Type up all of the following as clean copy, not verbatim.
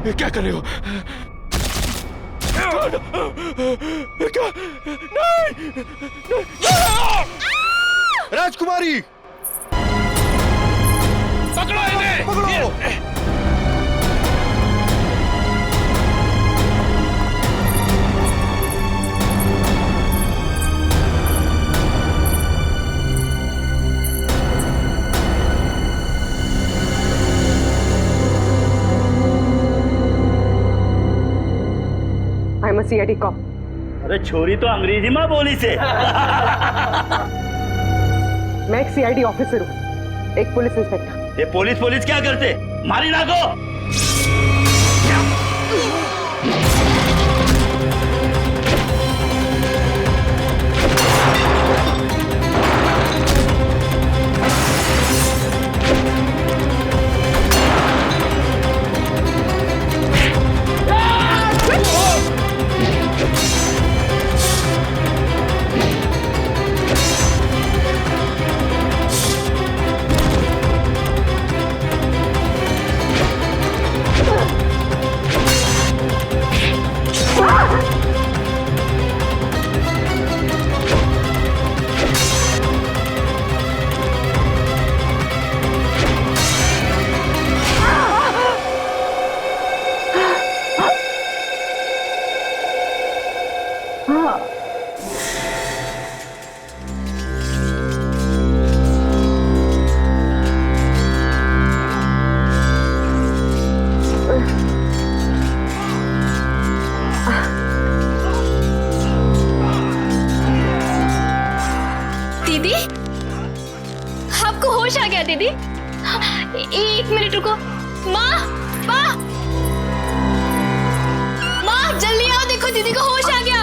क्या कर रहे हो? क्या? नहीं, नहीं। राजकुमारी, पकड़ो इन्हें! पकड़ो! I am a CID cop. अरे छोरी तो अंग्रेजी में बोली से। मैं एक सीआईडी ऑफिसर हूँ, एक पुलिस इंस्पेक्टर। ये पुलिस क्या करते? मारी ना को। दीदी, आपको होश आ गया दीदी? एक मिनट रुको। माँ, माँ, माँ जल्दी आओ, देखो दीदी को होश आ गया।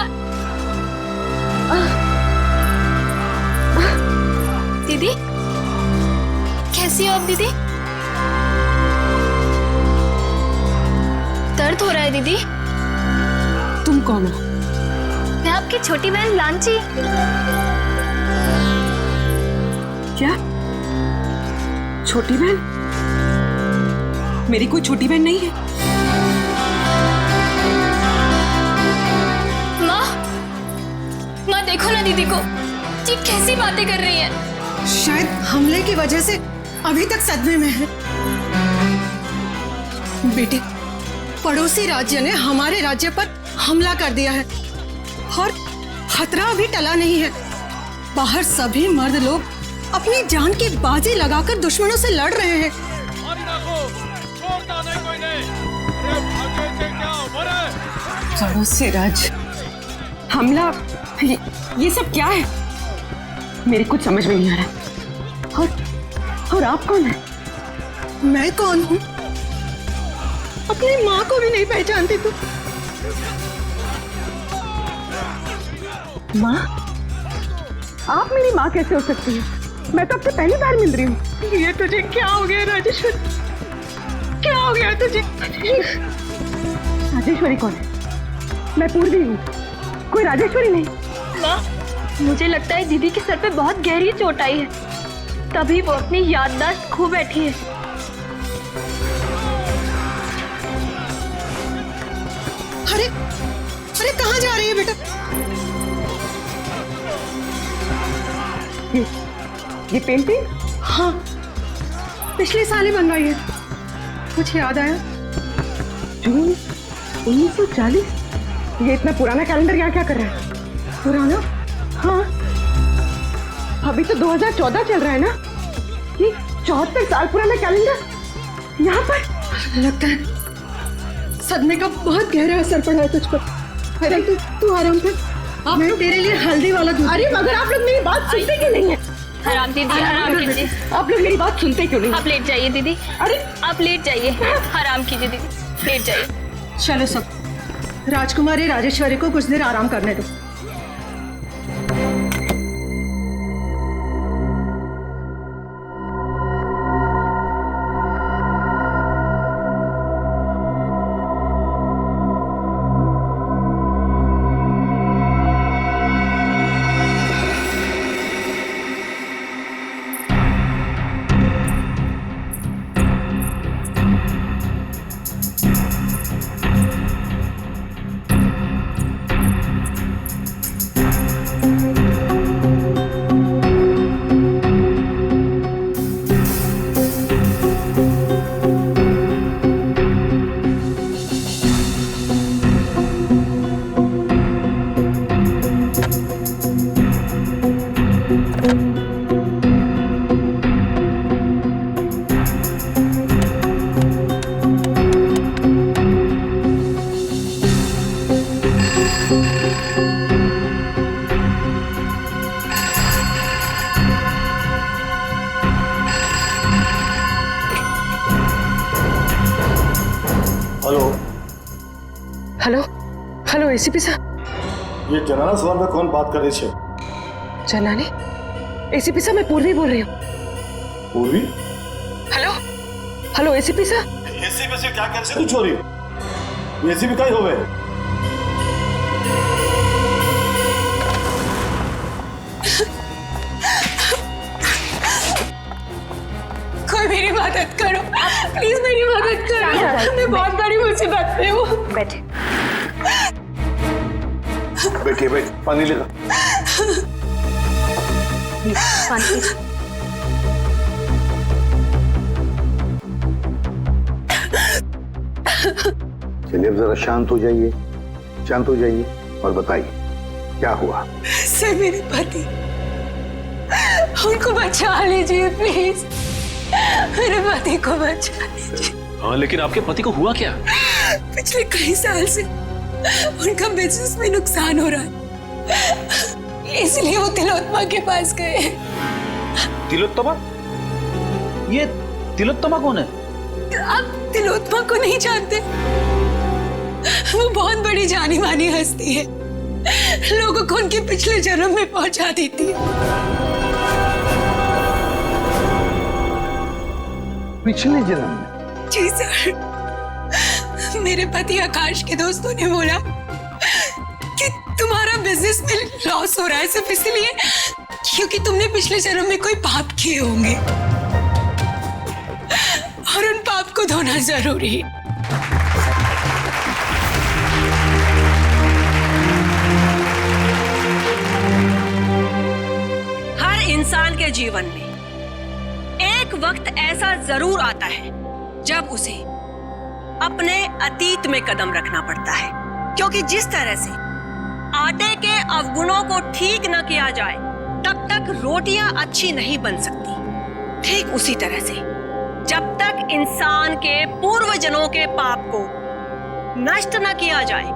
दीदी, कैसी हो आप दीदी? दर्द हो रहा है दीदी? तुम कौन हो? मैं आपकी छोटी बहन लांची। क्या? छोटी बहन? मेरी कोई छोटी बहन नहीं है। माँ देखो ना दीदी को, ये कैसी बातें कर रही है। शायद हमले की वजह से अभी तक सदमे में है। बेटे, पड़ोसी राज्य ने हमारे राज्य पर हमला कर दिया है और खतरा अभी टला नहीं है। बाहर सभी मर्द लोग अपनी जान की बाजी लगाकर दुश्मनों से लड़ रहे हैं। पड़ोसी राज्य हमला, ये सब क्या है? मेरी कुछ समझ में नहीं आ रहा। और आप कौन हैं? मैं कौन हूँ? अपनी माँ को भी नहीं पहचानती तू? माँ? आप मेरी माँ कैसे हो सकती है? मैं तो आपसे पहली बार मिल रही हूँ। ये तुझे क्या हो गया राजेश्वरी? क्या हो गया तुझे? राजेश्वरी कौन है? मैं पूर्वी हूँ, कोई राजेश्वरी नहीं। माँ, मुझे लगता है दीदी के सर पे बहुत गहरी चोट आई है, तभी वो अपनी याददाश्त खो बैठी है। अरे अरे कहाँ जा रही है बेटा? ये पेंटिंग? हाँ, पिछले साल ही बनवाई है। कुछ याद आया? जून 1940? ये इतना पुराना कैलेंडर यहाँ क्या कर रहा है? पुराना? हाँ, अभी तो 2014 चल रहा है ना। ये 74 साल पुराना कैलेंडर यहाँ पर। लगता है सदमे का बहुत गहरा असर पड़ा है तुझ पर। अरे तू आराम कर, मैं तेरे लिए हल्दी वाला दूध। अरे मगर आप लोग मेरी बात सुनते क्यों नहीं है? आराम दीदी, आराम कीजिए। आप लोग मेरी बात सुनते क्यों नहीं? आप लेट जाइए दीदी। अरे आप लेट जाइए, आराम कीजिए दीदी, लेट जाइए। चलो सब, राजकुमारी राजेश्वरी को कुछ देर आराम करने दो। हेलो, हेलो हेलो एसीपी साहब। ये जनाना सवाल में कौन बात कर रही है? जनाने? एसीपी साहब मैं पूर्वी बोल रही हूँ। पूर्वी? हेलो हेलो एसीपी साहब। एसीपी से क्या कैसे तू छोरी? एसीपी का ही हो गए। कोई मेरी मदद करो, प्लीज मेरी मदद करो। मैं बहुत बड़ी मुसीबत में हूँ। बैठे। बैठिए, बैठ, पानी लेगा। पानी। चलिए अब जरा शांत हो जाइए, शांत हो जाइए और बताइए क्या हुआ। सर मेरे पति, उनको बचा लीजिए प्लीज, मेरे पति को बचा लीजिए। हाँ लेकिन आपके पति को हुआ क्या? पिछले कई साल से उनका बिजनेस में नुकसान हो रहा है, इसलिए वो तिलोत्तमा के पास गए। तिलोत्तमा? ये तिलोत्तमा कौन है? आप तिलोत्तमा को नहीं जानते? वो बहुत बड़ी जानी मानी हस्ती है, लोगों को उनके पिछले जन्म में पहुंचा देती है। पिछले जन्म में? जी सर, मेरे पति आकाश के दोस्तों ने बोला कि तुम्हारा बिजनेस में लॉस हो रहा है सिर्फ इसलिए क्योंकि तुमने पिछले जन्म में कोई पाप किए होंगे और उन पाप को धोना जरूरी है। हर इंसान के जीवन में एक वक्त ऐसा जरूर आता है जब उसे अपने अतीत में कदम रखना पड़ता है, क्योंकि जिस तरह से आटे के अवगुणों को ठीक न किया जाए तब तक रोटियां अच्छी नहीं बन सकती, ठीक उसी तरह से जब तक इंसान के पूर्वजन्मों के पाप को नष्ट न किया जाए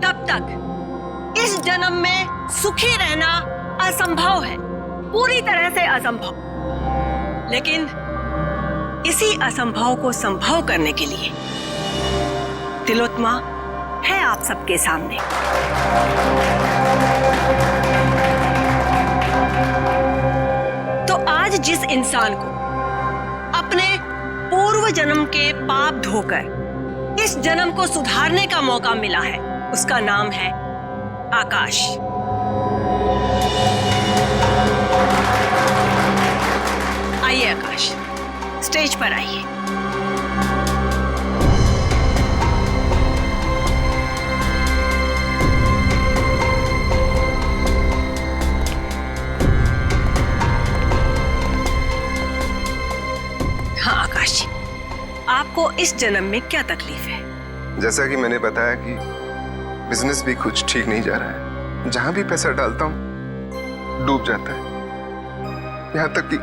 तब तक इस जन्म में सुखी रहना असंभव है, पूरी तरह से असंभव। लेकिन इसी असंभव को संभव करने के लिए तिलोत्तमा है आप सबके सामने। तो आज जिस इंसान को अपने पूर्व जन्म के पाप धोकर इस जन्म को सुधारने का मौका मिला है, उसका नाम है आकाश। आइए आकाश, स्टेज पर आइए। हाँ आकाश जी, आपको इस जन्म में क्या तकलीफ है? जैसा कि मैंने बताया कि बिजनेस भी कुछ ठीक नहीं जा रहा है, जहां भी पैसा डालता हूं डूब जाता है, यहां तक कि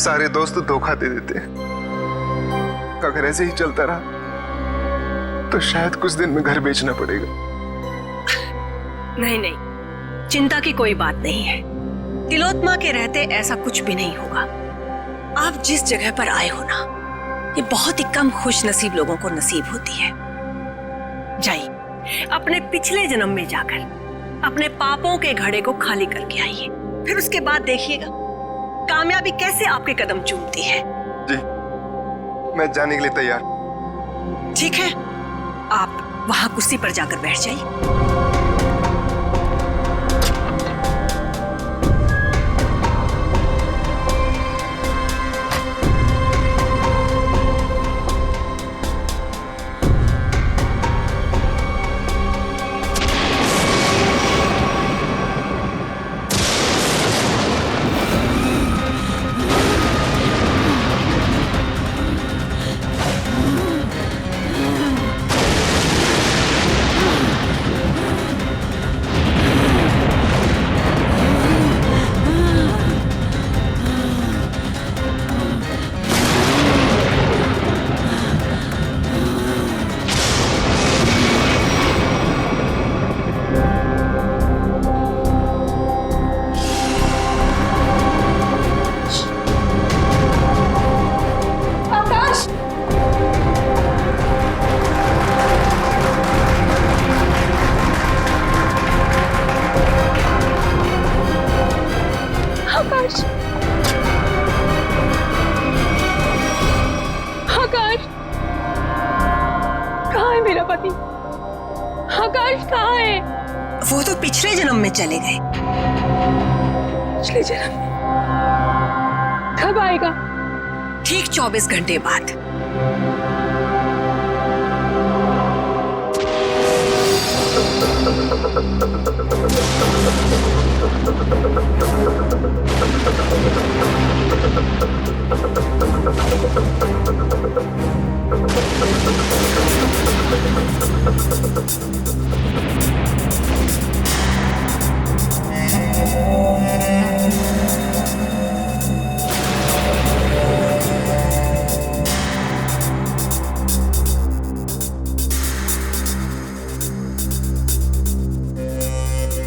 सारे दोस्त धोखा दे देते हैं। अगर ऐसे ही चलता रहा तो शायद कुछ दिन में घर बेचना पड़ेगा। नहीं नहीं, चिंता की कोई बात नहीं है। तिलोत्तमा के रहते ऐसा कुछ भी नहीं होगा। आप जिस जगह पर आए हो ना, ये बहुत ही कम खुश नसीब लोगों को नसीब होती है। जाइए, अपने पिछले जन्म में जाकर अपने पापों के घड़े को खाली करके आइए, फिर उसके बाद देखिएगा कामयाबी कैसे आपके कदम चूमती है। जी, मैं जाने के लिए तैयार। ठीक है, आप वहां कुर्सी पर जाकर बैठ जाइए। पाती। आकाश कहाँ है? वो तो पिछले जन्म में चले गए। पिछले जन्म में? कब आएगा? ठीक 24 घंटे बाद।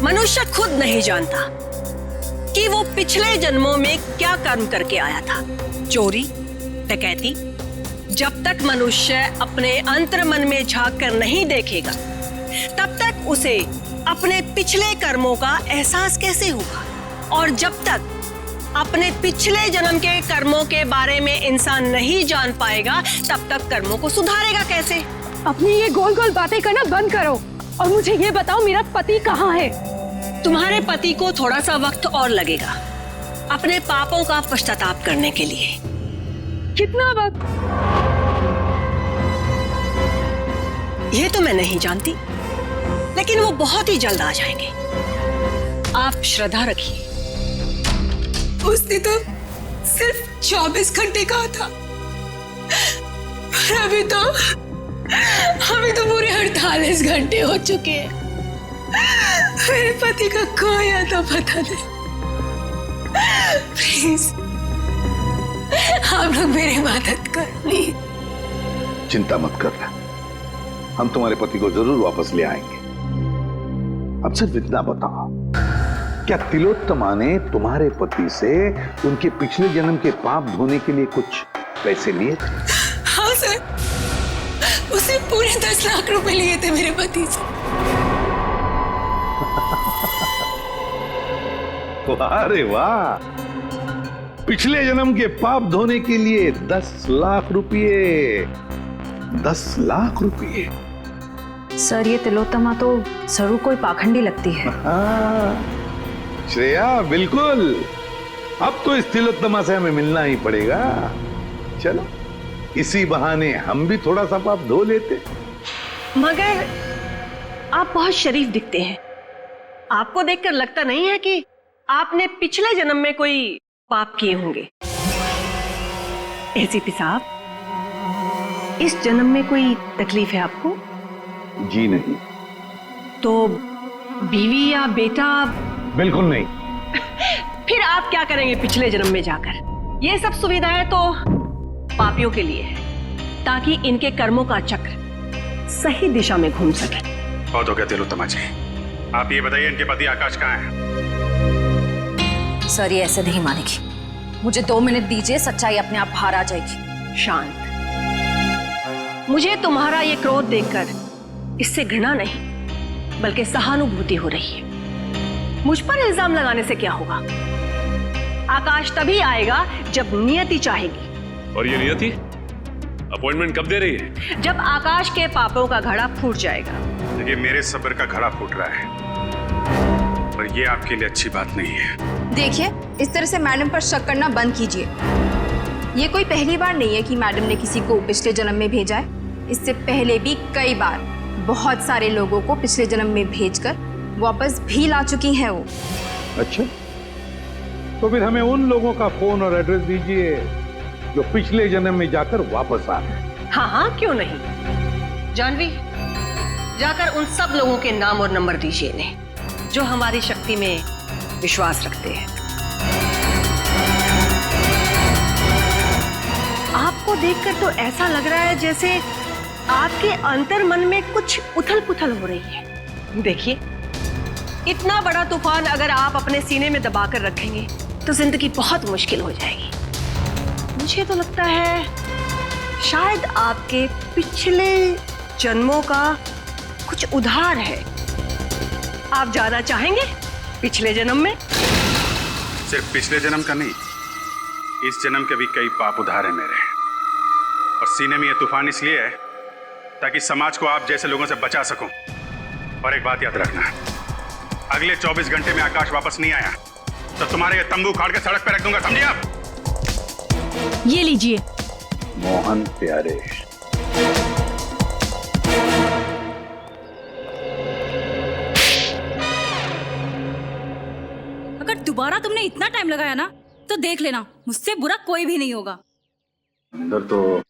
मनुष्य खुद नहीं जानता कि वो पिछले जन्मों में क्या कर्म करके आया था। चोरी, डकैती। जब तक मनुष्य अपने अंतर्मन में झांक कर नहीं देखेगा, तब तक उसे अपने पिछले कर्मों का एहसास कैसे होगा? और जब तक अपने पिछले जन्म के कर्मों के बारे में इंसान नहीं जान पाएगा, तब तक कर्मों को सुधारेगा कैसे? अपनी ये गोल गोल बातें करना बंद करो और मुझे ये बताओ, मेरा पति कहाँ है? तुम्हारे पति को थोड़ा सा वक्त और लगेगा अपने पापों का पश्चाताप करने के लिए। कितना वक्त? ये तो मैं नहीं जानती, लेकिन वो बहुत ही जल्द आ जाएंगे। आप श्रद्धा रखिए। उसने तो सिर्फ 24 घंटे कहा था, पर अभी तो पूरे 48 घंटे हो चुके हैं। मेरे पति का खोया तो पता नहीं। प्लीज आप लोग मेरी मदद करो प्लीज। चिंता मत करना, हम तुम्हारे पति को जरूर वापस ले आएंगे। अब सिर्फ इतना बताओ, क्या तिलोत्तमा ने तुम्हारे पति से उनके पिछले जन्म के पाप धोने के लिए कुछ पैसे लिए थे? हाँ सर, उसे पूरे 10 लाख रुपए लिए थे मेरे पति से। अरे वाह, पिछले जन्म के पाप धोने के लिए 10 लाख रुपये। 10 लाख रुपये। सर, ये तिलोत्तमा तो जरूर कोई पाखंडी लगती है। श्रेया, बिल्कुल। अब तो इस तिलोत्तमा से हमें मिलना ही पड़ेगा। चलो, इसी बहाने हम भी थोड़ा सा पाप धो लेते। मगर आप बहुत शरीफ दिखते हैं। आपको देखकर लगता नहीं है कि आपने पिछले जन्म में कोई पाप किए होंगे। एसीपी साहब, इस जन्म में कोई तकलीफ है आपको? जी नहीं। तो बीवी या बेटा? बिल्कुल नहीं। फिर आप क्या करेंगे पिछले जन्म में जाकर? ये सब सुविधाएं तो पापियों के लिए है, ताकि इनके कर्मों का चक्र सही दिशा में घूम सके। बहुत हो गया तिलोत्तमा जी, आप ये बताइए इनके पति आकाश कहाँ है? सर, ये ऐसे नहीं मानेगी। मुझे 2 मिनट दीजिए, सच्चाई अपने आप बाहर आ जाएगी। शांत। मुझे तुम्हारा ये क्रोध देखकर इससे घृणा नहीं, बल्कि सहानुभूति हो रही है। मुझ पर इल्जाम लगाने से क्या होगा? आकाश तभी आएगा जब नियति चाहेगी। और ये नियति अपॉइंटमेंट कब दे रही है? जब आकाश के पापों का घड़ा फूट जाएगा। देखिए, मेरे सब्र का घड़ा फूट रहा है, पर ये आपके लिए अच्छी बात नहीं है। देखिए, इस तरह से मैडम पर शक करना बंद कीजिए। ये कोई पहली बार नहीं है कि मैडम ने किसी को पिछले जन्म में भेजा है। इससे पहले भी कई बार बहुत सारे लोगों को पिछले जन्म में भेजकर वापस भी ला चुकी हैं वो। अच्छा, तो फिर हमें उन लोगों का फोन और एड्रेस दीजिए जो पिछले जन्म में जाकर वापस आ गए। हाँ हाँ, क्यों नहीं। जानवी, जाकर उन सब लोगों के नाम और नंबर दीजिए इन्हें, जो हमारी शक्ति में विश्वास रखते हैं। आपको देखकर तो ऐसा लग रहा है जैसे आपके अंतर मन में कुछ उथल पुथल हो रही है। देखिए, इतना बड़ा तूफान अगर आप अपने सीने में दबाकर रखेंगे तो जिंदगी बहुत मुश्किल हो जाएगी। मुझे तो लगता है शायद आपके पिछले जन्मों का कुछ उधार है। आप जाना चाहेंगे पिछले जन्म में? सिर्फ पिछले जन्म का नहीं, इस जन्म के भी कई पाप उधार है मेरे। और सीने में ये तूफान इसलिए है ताकि समाज को आप जैसे लोगों से बचा सकूं। और एक बात याद रखना, अगले 24 घंटे में आकाश वापस नहीं आया तो तुम्हारे ये तंबू उखाड़ के सड़क पे रख दूंगा, समझे आप? ये लीजिए। मोहन प्यारे, अगर दोबारा तुमने इतना टाइम लगाया ना तो देख लेना, मुझसे बुरा कोई भी नहीं होगा। अंदर तो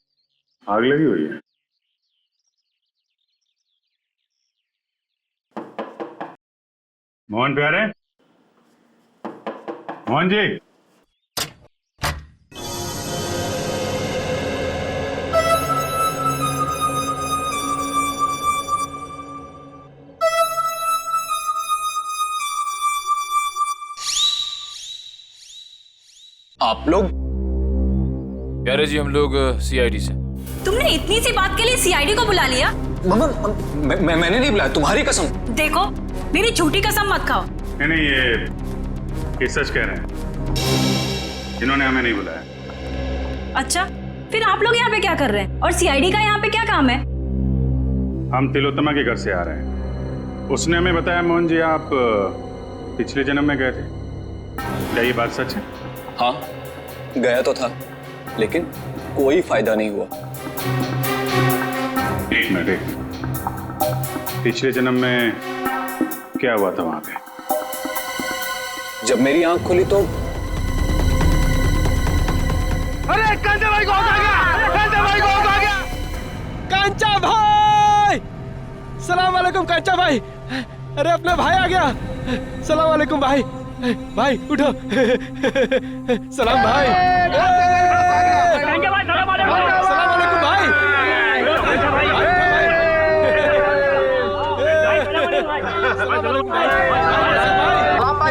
आग लगी हुई है। मोहन प्यारे, मोहन जी, आप लोग? प्यारे जी, हम लोग सीआईडी से। तुमने इतनी सी बात के लिए सीआईडी को बुला लिया? मम्मा, मैंने नहीं बुलाया, तुम्हारी कसम। देखो, मेरी झूठी कसम मत खाओ। नहीं, ये सच कह रहे हैं, इन्होंने हमें नहीं बुलाया। अच्छा, फिर आप लोग यहाँ पे क्या कर रहे हैं और सीआईडी का यहाँ पे क्या काम है? हम तिलोत्तमा के घर से आ रहे हैं। उसने हमें बताया मोहन जी आप पिछले जन्म में गए थे, क्या ये बात सच है? हाँ, गया तो था, लेकिन कोई फायदा नहीं हुआ। एक मिनट, पिछले जन्म में क्या हुआ था वहां पे? जब मेरी आंख खुली तो अरे कांचा भाई को आ गया, कांचा भाई को आ गया, कांचा भाई, सलाम वालेकुम कांचा भाई। अरे अपना भाई आ गया, सलाम वालेकुम भाई। भाई उठो, सलाम भाई। सलाम वालेकुम भाई।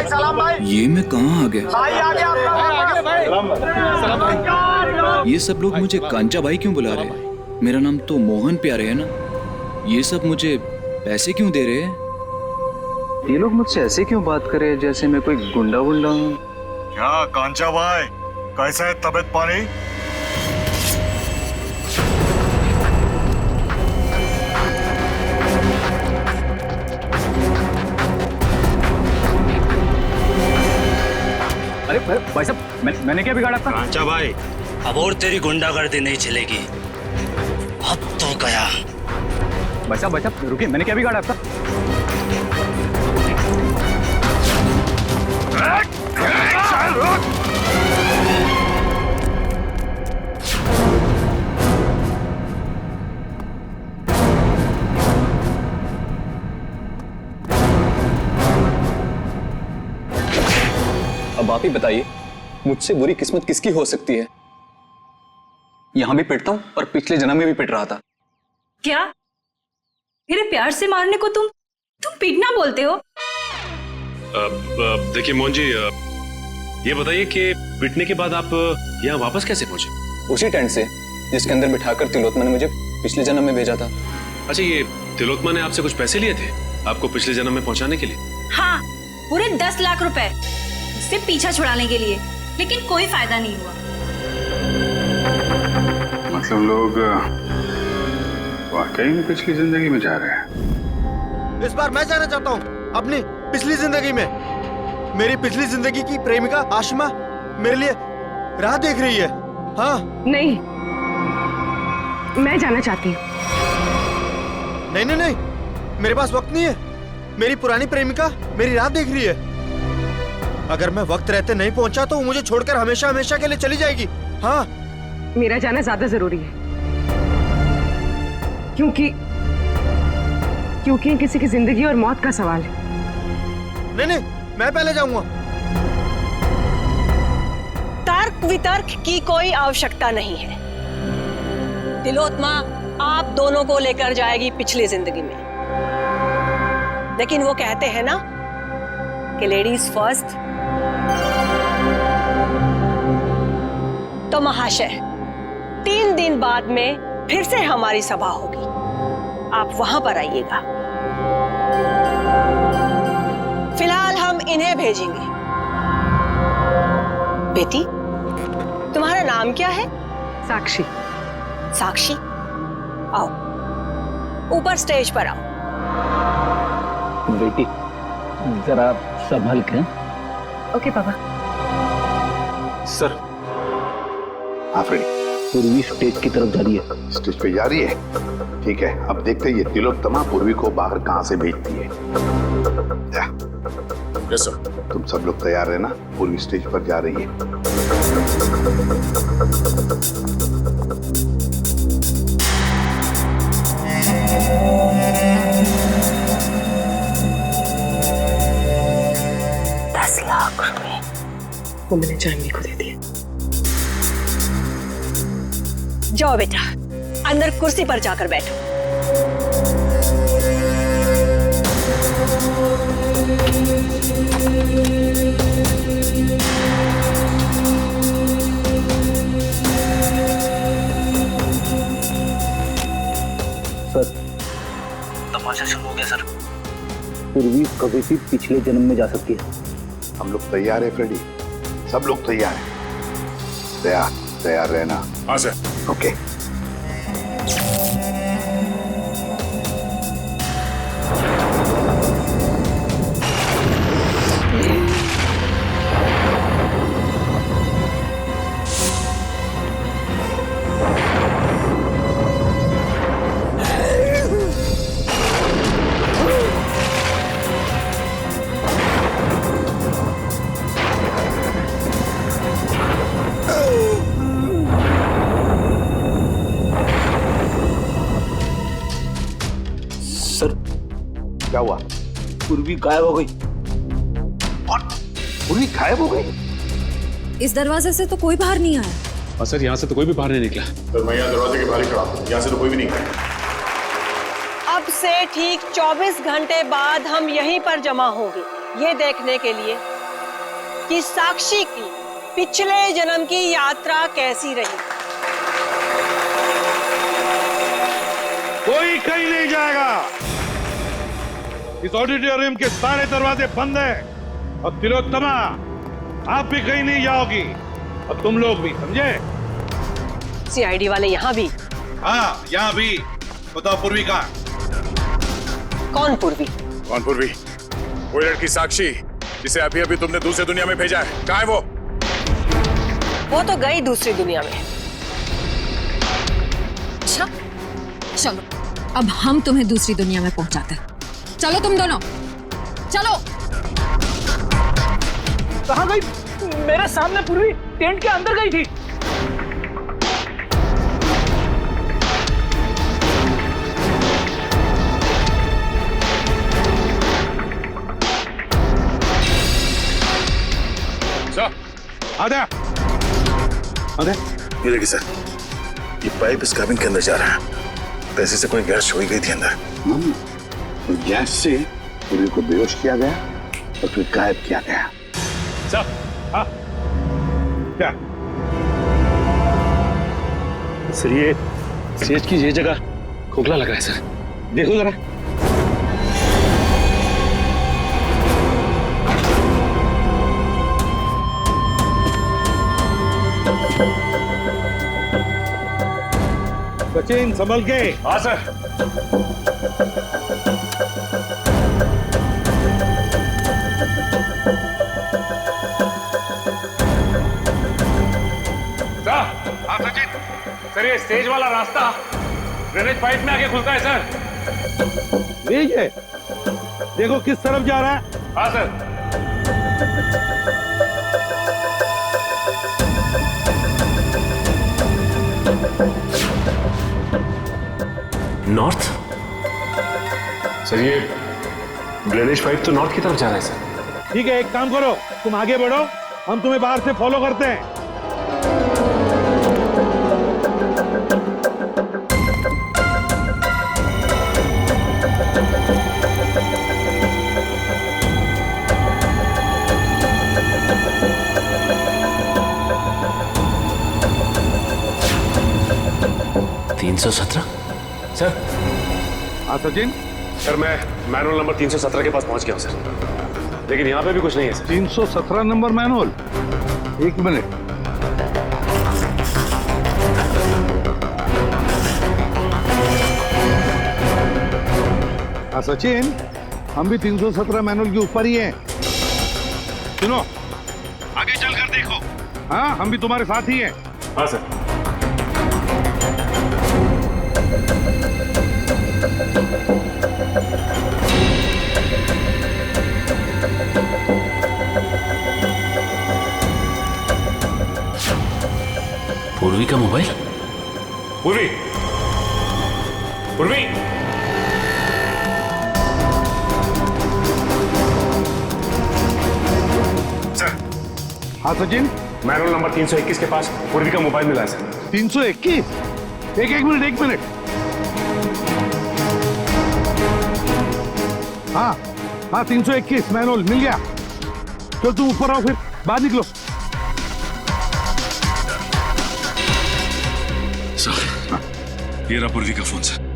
सलाम भाई। ये मैं कहाँ आ गया? भाई आ गया आपका भाई। सलाम भाई। ये सब लोग मुझे कांचा भाई क्यों बुला रहे हैं? मेरा नाम तो मोहन प्यारे है ना। ये सब मुझे पैसे क्यों दे रहे हैं? ये लोग मुझसे ऐसे क्यों बात कर रहे हैं जैसे मैं कोई गुंडा वुंडा हूँ? क्या कांचा भाई, कैसा है तबीयत पानी? अरे भाई साहब, मैंने क्या बिगाड़ा था? कांचा भाई, अब और तेरी गुंडागर्दी नहीं चलेगी, अब तो गया। भाई साहब रुकिए, मैंने क्या बिगाड़ा था? अब आप ही बताइए, मुझसे बुरी किस्मत किसकी हो सकती है? यहां भी पिटता हूं और पिछले जन्म में भी पिट रहा था। क्या मेरे प्यार से मारने को तुम पीटना बोलते हो? देखिए मोहन जी, ये बताइए कि पिटने के बाद आप यहाँ वापस कैसे पहुंचे? उसी टेंट से जिसके अंदर बिठाकर तिलोत्तमा ने मुझे पिछले जन्म में भेजा था। अच्छा, ये तिलोत्तमा ने आपसे कुछ पैसे लिए थे आपको पिछले जन्म में पहुंचाने के लिए? हाँ, पूरे 10 लाख रुपए उससे पीछा छुड़ाने के लिए, लेकिन कोई फायदा नहीं हुआ। मतलब लोग वाकई में पिछली जिंदगी में जा रहे हैं। इस बार मैं जाना चाहता हूँ अपनी पिछली जिंदगी में। मेरी पिछली जिंदगी की प्रेमिका आशिमा मेरे लिए राह देख रही है। हाँ नहीं, मैं जाना चाहती हूँ। नहीं नहीं नहीं, मेरे पास वक्त नहीं है। मेरी पुरानी प्रेमिका मेरी राह देख रही है। अगर मैं वक्त रहते नहीं पहुंचा तो वो मुझे छोड़कर हमेशा हमेशा के लिए चली जाएगी। हाँ, मेरा जाना ज्यादा जरूरी है, क्योंकि किसी की जिंदगी और मौत का सवाल है। नहीं नहीं, मैं पहले जाऊंगा। तर्क वितर्क की कोई आवश्यकता नहीं है। तिलोत्तमा आप दोनों को लेकर जाएगी पिछली जिंदगी में, लेकिन वो कहते हैं ना कि लेडीज फर्स्ट। तो महाशय, 3 दिन बाद में फिर से हमारी सभा होगी, आप वहां पर आइएगा। फिलहाल हम इन्हें भेजेंगे। बेटी, तुम्हारा नाम क्या है? साक्षी। साक्षी, आओ ऊपर स्टेज पर आओ। बेटी जरा संभल के। ओके पापा। सर हाँ फ्रेडी। पूर्वी स्टेज की तरफ जा रही है। स्टेज पे जा रही है, ठीक है। अब देखते हैं ये तिलोत्तमा पूर्वी को बाहर कहां से भेजती है। Yes sir. तुम सब लोग तैयार रहना, पूर्वी स्टेज पर जा रही है। 10 लाख रुपए वो मैंने जानवी को दे दिए। जाओ बेटा, अंदर कुर्सी पर जाकर बैठो। सर तमाशा शुरू हो गया सर। पूर्वी कभी भी पिछले जन्म में जा सकती है। हम लोग तैयार है फ्रेडी, सब लोग तैयार हैं। तैयार रहना। हाँ सर। ओके। क्या हुआ? पूर्वी गायब हो गई। पूर्वी गायब हो गई? इस दरवाजे से तो कोई बाहर नहीं आया। और सर यहाँ से तो कोई भी बाहर नहीं निकला। तो मैं यहाँ दरवाजे के बाहर खड़ा हूँ, यहाँ से तो कोई भी नहीं गया। अब से ठीक 24 घंटे बाद हम यहीं पर जमा होंगे, ये देखने के लिए कि साक्षी की पिछले जन्म की यात्रा कैसी रही। कोई कहीं नहीं जाएगा। इस ऑडिटोरियम के सारे दरवाजे बंद हैं और तिलोत्तमा आप भी कहीं नहीं जाओगी और तुम लोग भी, समझे? सीआईडी वाले यहाँ भी? हाँ यहाँ भी। बताओ पूर्वी कहाँ? कौन पूर्वी? कौन पूर्वी? वो लड़की साक्षी जिसे अभी अभी तुमने दूसरी दुनिया में भेजा है, कहाँ है वो? वो तो गई दूसरी दुनिया में। अच्छा चलो अब हम तुम्हें दूसरी दुनिया में पहुंचाते हैं। चलो तुम दोनों चलो। कहाँ गई? मेरे सामने पूर्वी टेंट के अंदर गई थी। आधा ये देखिए सर, ये पाइप इस कैबिन के अंदर जा रहा है। पैसे से कोई गैस छोड़ी गई थी अंदर। गैस से पूर्वी को बेहोश किया गया और फिर गायब किया गया। सर हाँ क्या सर ये स्टेज की ये जगह खोखला लग रहा है सर, देखो जरा। सचिन संभल के। हाँ सर। हाँ सचिन। सर ये स्टेज वाला रास्ता ड्रेनेज पाइप में आके खुलता है सर। लीजिए है, देखो किस तरफ जा रहा है। हाँ सर। नॉर्थ? सर ये ड्रेनेज पाइप तो नॉर्थ की तरफ जा रहा है सर। ठीक है, एक काम करो, तुम आगे बढ़ो, हम तुम्हें बाहर से फॉलो करते हैं। 317? सर। हाँ सचिन। सर मैं मैनुअल नंबर 317 के पास पहुंच गया हूं सर, लेकिन यहाँ पे भी कुछ नहीं है सर। 317 number manual? एक मिनट। हाँ सचिन, हम भी 317 मैनुअल के ऊपर ही हैं। सुनो, आगे चलकर देखो। हाँ, हम भी तुम्हारे साथ ही हैं। हाँ सर। पूर्वी का मोबाइल। पूर्वी, पूर्वी, सर। हाँ सचिन, मैनुअल नंबर 321 के पास पूर्वी का मोबाइल मिला है सर। 321? एक मिनट। हाँ 321 मैनुअल मिल गया। तो तुम ऊपर आओ, फिर बाहर निकलो। सर, ये रहा पूर्वी का फोन सर।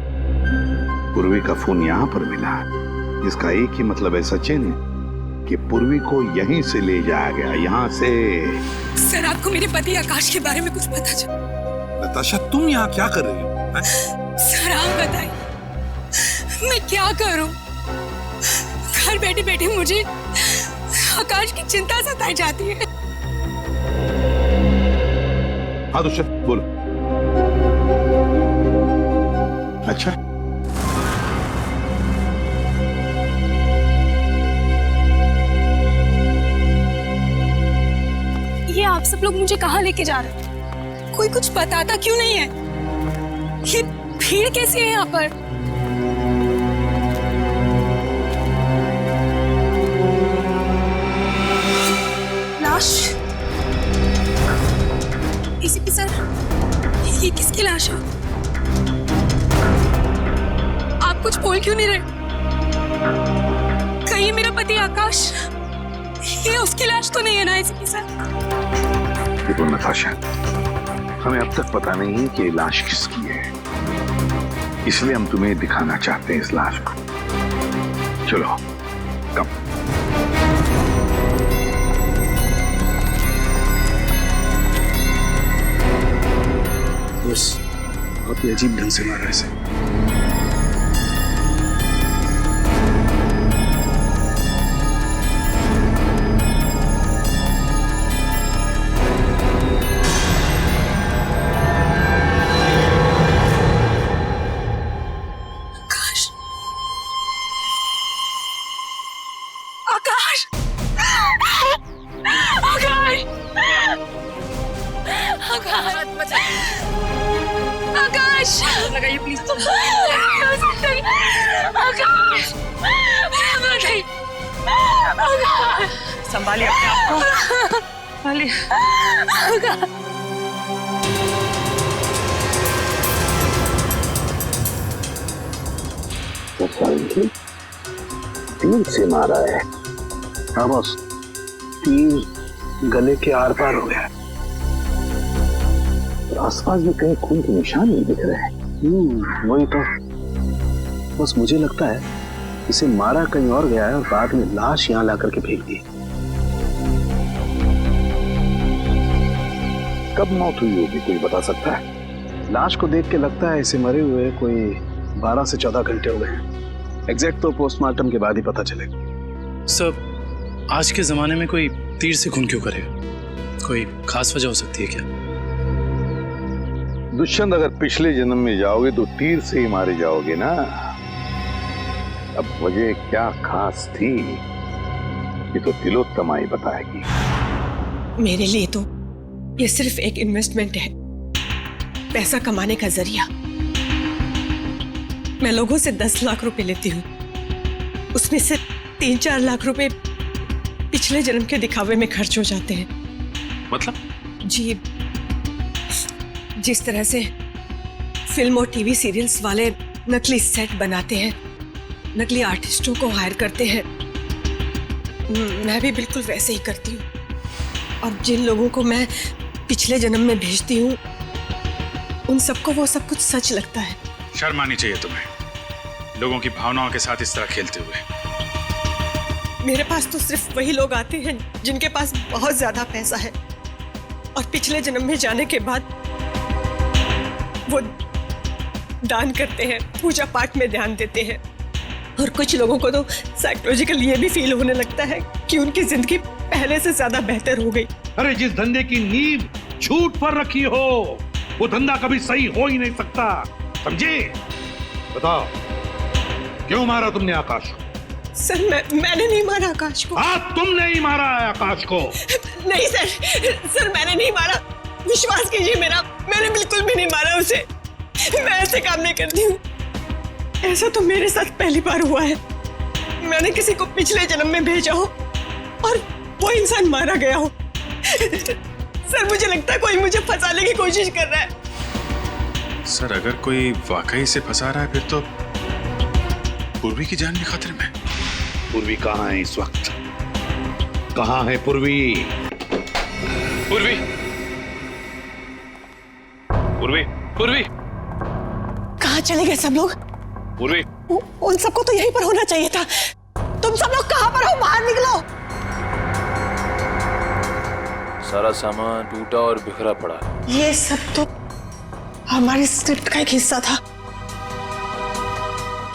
पूर्वी का फोन यहाँ पर मिला, इसका एक ही मतलब है सचिन कि पूर्वी को यहीं से ले जाया गया, यहाँ से। सर, आपको मेरे पति आकाश के बारे में कुछ पता चला? नताशा, तुम यहाँ क्या कर रही हो? सर, आप बताइए, मैं क्या करूं? घर बैठे बैठे मुझे आकाश की चिंता सताई जाती है। हाँ दुष्यंत, बोलो। अच्छा, ये आप सब लोग मुझे कहाँ लेके जा रहे हैं? कोई कुछ बताता क्यों नहीं है? ये भीड़ कैसी है यहाँ पर? लाश? एसीपी सर, ये किसकी लाश है? आप कुछ बोल क्यों नहीं रहे? कहीं मेरा पति आकाश, ये उसकी लाश तो नहीं है ना एसीपी सर? देखो नताशा, हमें अब तक पता नहीं है कि ये लाश किसकी है, इसलिए हम तुम्हें दिखाना चाहते हैं इस लाश को। चलो, कम। बस, आपने अजीब ढंग से मारा इसे। लगाइए प्लीज। आकाश, संभालिए अपने आप को, संभालिए। तीर से मारा है। हाँ बस, तीर गले के आर पार हो गया। आसपास भी कहीं खून के निशान नहीं दिख रहे हैं। वही तो, बस मुझे लगता है इसे मारा कहीं और गया है और बाद में लाश यहाँ ला करके फेंक दी। कब मौत हुई होगी, कोई बता सकता है? लाश को देख के लगता है इसे मरे हुए कोई 12 से 14 घंटे हो गए। एग्जैक्ट तो पोस्टमार्टम के बाद ही पता चलेगा। सब आज के जमाने में कोई तीर से खून क्यों करेगा? कोई खास वजह हो सकती है क्या? दुष्यंत, अगर पिछले जन्म में जाओगे तो तीर से ही मारे जाओगे ना। अब वजह क्या खास थी, ये तो तिलोत्तमा ही बताएगी। मेरे लिए तो ये सिर्फ एक इन्वेस्टमेंट है, पैसा कमाने का जरिया। मैं लोगों से 10 लाख रुपए लेती हूँ, उसमें से 3-4 लाख रुपए पिछले जन्म के दिखावे में खर्च हो जाते हैं। मतलब? जी, जिस तरह से फिल्म और टीवी सीरियल्स वाले नकली सेट बनाते हैं, नकली आर्टिस्टों को हायर करते हैं, मैं भी बिल्कुल वैसे ही करती हूँ। और जिन लोगों को मैं पिछले जन्म में भेजती हूँ, उन सबको वो सब कुछ सच लगता है। शर्म आनी चाहिए तुम्हें, लोगों की भावनाओं के साथ इस तरह खेलते हुए। मेरे पास तो सिर्फ वही लोग आते हैं जिनके पास बहुत ज्यादा पैसा है, और पिछले जन्म में जाने के बाद वो दान करते हैं, पूजा पाठ में ध्यान देते हैं, और कुछ लोगों को तो साइकोलॉजिकल ये भी फील होने लगता है कि उनकी जिंदगी पहले से ज्यादा बेहतर हो गई। अरे जिस धंधे की नींव झूठ पर रखी हो वो धंधा कभी सही हो ही नहीं सकता, समझे? बताओ क्यों मारा तुमने आकाश को? सर मैंने नहीं मारा आकाश को। हाँ तुमने ही मारा है आकाश को। नहीं सर मैंने नहीं मारा, विश्वास कीजिए मेरा, मैंने बिल्कुल भी नहीं मारा उसे। मैं ऐसे काम नहीं करती हूँ। ऐसा तो मेरे साथ पहली बार हुआ है। मैंने किसी को पिछले जन्म में भेजा हो और वो इंसान मारा गया हो। सर मुझे लगता है कोई मुझे फंसाने की कोशिश कर रहा है। सर अगर कोई वाकई से फंसा रहा है फिर तो पूर्वी की जान भी खतरे में। पूर्वी कहाँ है इस वक्त? कहाँ है पूर्वी? पूर्वी, पूर्वी, पूर्वी, कहाँ चले गए सब लोग? पूर्वी, उन सबको तो यहीं पर होना चाहिए था। तुम सब लोग कहाँ पर हो? बाहर निकलो। सारा सामान टूटा और बिखरा पड़ा। ये सब तो हमारी स्क्रिप्ट का एक हिस्सा था,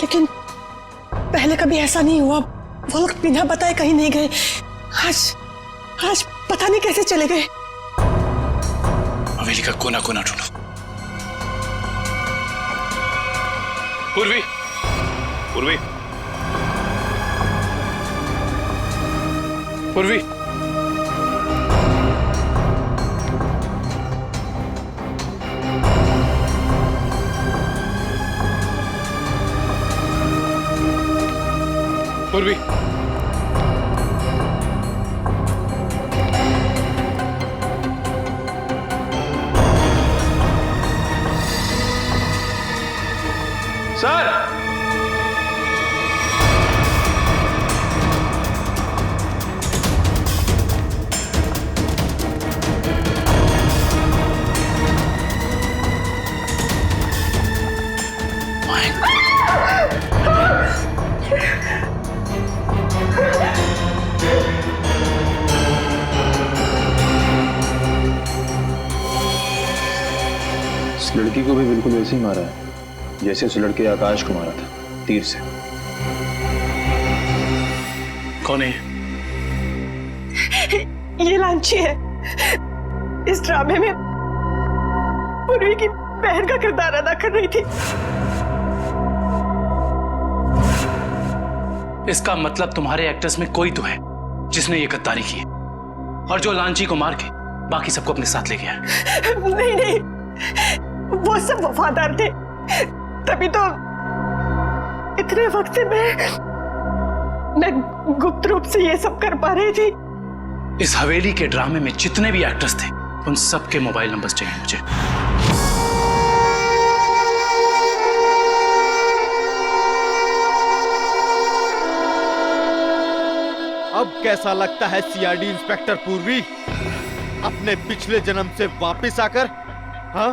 लेकिन पहले कभी ऐसा नहीं हुआ। वो लोग बिना बताए कहीं नहीं गए। आज पता नहीं कैसे चले गए। हवेली का कोना कोना ढूंढो। पूर्वी, पूर्वी, पूर्वी, पूर्वी, सर इस लड़की को भी बिल्कुल वैसे ही मारा है जैसे उस लड़के आकाश को मारा था, तीर से। कौन है? ये लांची है। इस ड्रामे में पूर्वी की बहन का किरदार अदा कर रही थी। इसका मतलब तुम्हारे एक्टर्स में कोई तो है जिसने ये गद्दारी की है और जो लांची को मार के बाकी सबको अपने साथ ले गया है। नहीं, वो सब वफादार थे, तभी तो इतने वक्त से मैं गुप्त रूप से ये सब कर पा रही थी। इस हवेली के ड्रामे में जितने भी एक्टर्स थे उन सबके मोबाइल नंबर्स चाहिए मुझे। अब कैसा लगता है सीआईडी इंस्पेक्टर पूर्वी अपने पिछले जन्म से वापस आकर? हाँ?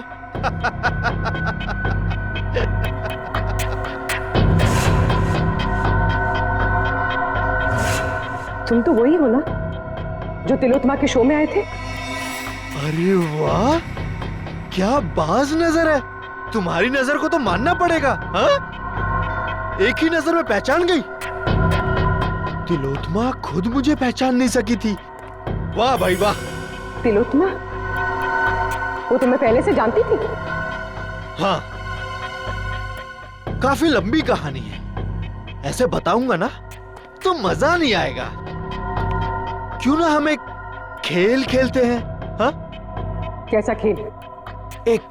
तुम तो वही हो ना जो तिलोत्तमा के शो में आए थे? अरे वाह, क्या बाज नजर है। तुम्हारी नजर को तो मानना पड़ेगा। हाँ? एक ही नजर में पहचान गई। तिलोत्तमा खुद मुझे पहचान नहीं सकी थी। वाह भाई वाह। तिलोत्तमा? वो तुम्हें पहले से जानती थी? हाँ, काफी लंबी कहानी है। ऐसे बताऊंगा ना तो मजा नहीं आएगा। क्यों ना हम एक खेल खेलते हैं? हाँ? कैसा खेल? एक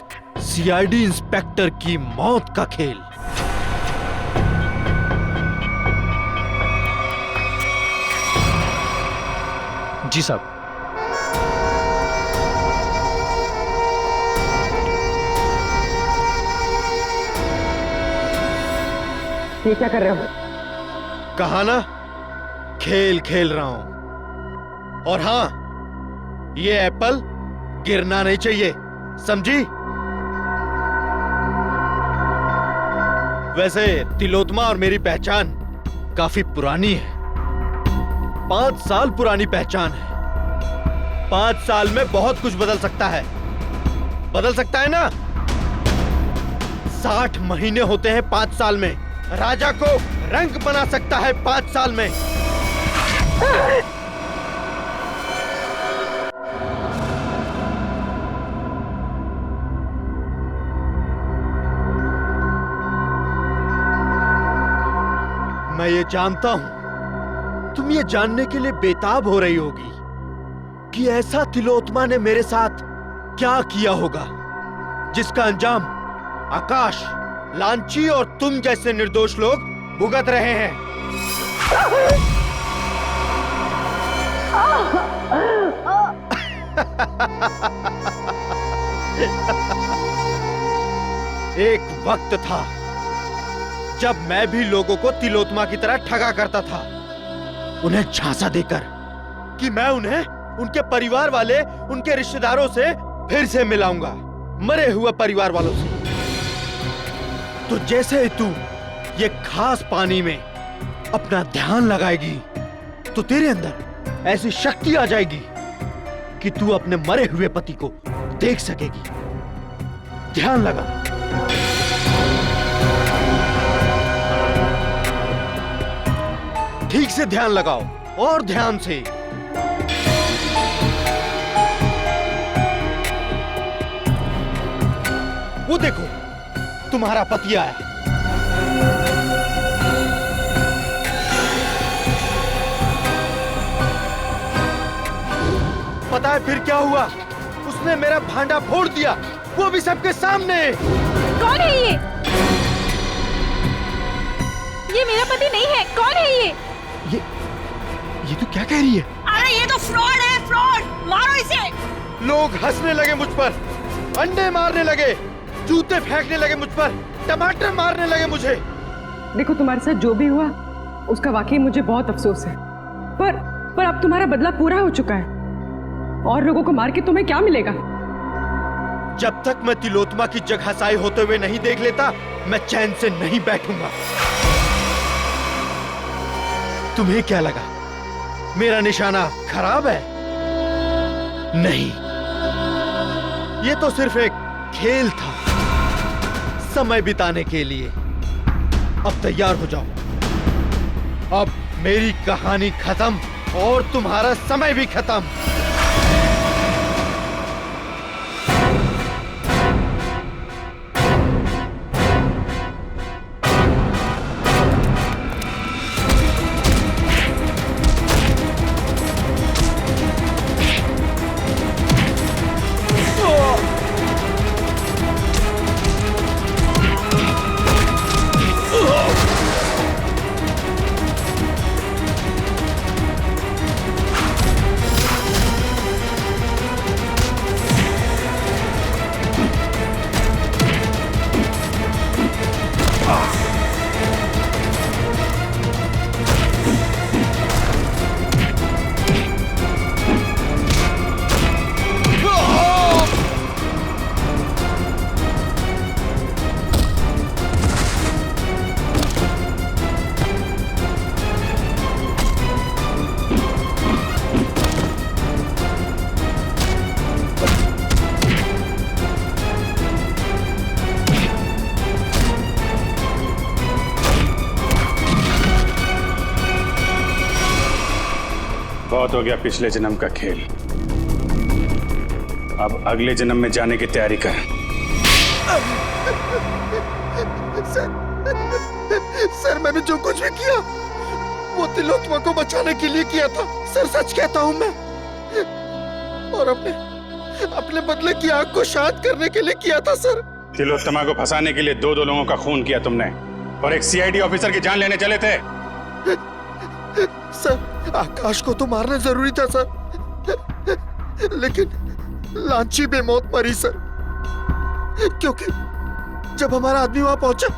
सीआईडी इंस्पेक्टर की मौत का खेल। जी साहब। ये क्या कर रहे हो? कहा ना, खेल खेल रहा हूं। और हाँ, ये एप्पल गिरना नहीं चाहिए, समझी? वैसे तिलोत्तमा और मेरी पहचान काफी पुरानी है। 5 साल पुरानी पहचान है। 5 साल में बहुत कुछ बदल सकता है। बदल सकता है ना? 60 महीने होते हैं 5 साल में। राजा को रंग बना सकता है 5 साल में। मैं ये जानता हूं तुम ये जानने के लिए बेताब हो रही होगी कि ऐसा तिलोत्मा ने मेरे साथ क्या किया होगा जिसका अंजाम आकाश, लांची और तुम जैसे निर्दोष लोग भुगत रहे हैं। एक वक्त था जब मैं भी लोगों को तिलोत्मा की तरह ठगा करता था, उन्हें झांसा देकर कि मैं उन्हें उनके परिवार वाले, उनके रिश्तेदारों से फिर से मिलाऊंगा, मरे हुए परिवार वालों से। तो जैसे ही तू ये खास पानी में अपना ध्यान लगाएगी तो तेरे अंदर ऐसी शक्ति आ जाएगी कि तू अपने मरे हुए पति को देख सकेगी। ध्यान लगा। ठीक से ध्यान लगाओ और ध्यान से। वो देखो तुम्हारा पति आया। पता है फिर क्या हुआ? उसने मेरा भांडा फोड़ दिया, वो भी सबके सामने। कौन है ये? ये मेरा पति नहीं है। कौन है ये? ये तो क्या कह रही है? अरे ये तो फ्रॉड है, फ्रॉड। मारो इसे। लोग हंसने लगे मुझ पर, अंडे मारने लगे, जूते फेंकने लगे मुझ पर, टमाटर मारने लगे मुझे। देखो तुम्हारे साथ जो भी हुआ उसका वाकई मुझे बहुत अफसोस है, पर अब तुम्हारा बदला पूरा हो चुका है और लोगों को मार के तुम्हें क्या मिलेगा? जब तक मैं तिलोत्मा की जगहसाई होते हुए नहीं देख लेता मैं चैन से नहीं बैठूंगा। तुम्हें क्या लगा मेरा निशाना खराब है? नहीं, ये तो सिर्फ एक खेल था, समय बिताने के लिए। अब तैयार हो जाओ। अब मेरी कहानी खत्म और तुम्हारा समय भी खत्म। बहुत हो गया पिछले जन्म का खेल। अब अगले जन्म में जाने की तैयारी कर। सर मैंने जो कुछ भी किया वो तिलोत्मा को बचाने के लिए किया था। सर सच कहता हूं मैं, और अपने बदले की आग को शांत करने के लिए किया था सर। तिलोत्तमा को फंसाने के लिए दो लोगों का खून किया तुमने और एक सीआईडी ऑफिसर की जान लेने चले थे। सर आकाश को तो मारना जरूरी था सर, लेकिन लांची बेमौत मरी सर, क्योंकि जब हमारा आदमी वहां पहुंचा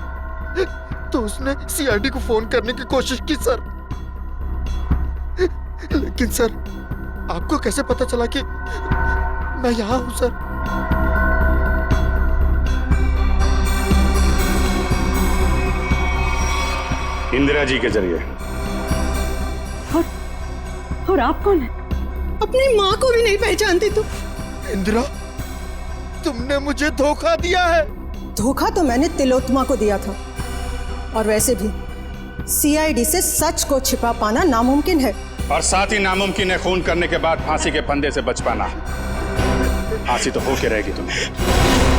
तो उसने सीआईडी को फोन करने की कोशिश की सर। लेकिन सर आपको कैसे पता चला कि मैं यहां हूं सर? इंदिरा जी के जरिए। और आप कौन है? अपनी माँ को भी नहीं पहचानती तुम? इंदिरा तुमने मुझे धोखा दिया है। धोखा तो मैंने तिलोत्मा को दिया था, और वैसे भी सीआईडी से सच को छिपा पाना नामुमकिन है। और साथ ही नामुमकिन है खून करने के बाद फांसी के फंदे से बच पाना। फांसी तो होके रहेगी तुम्हें।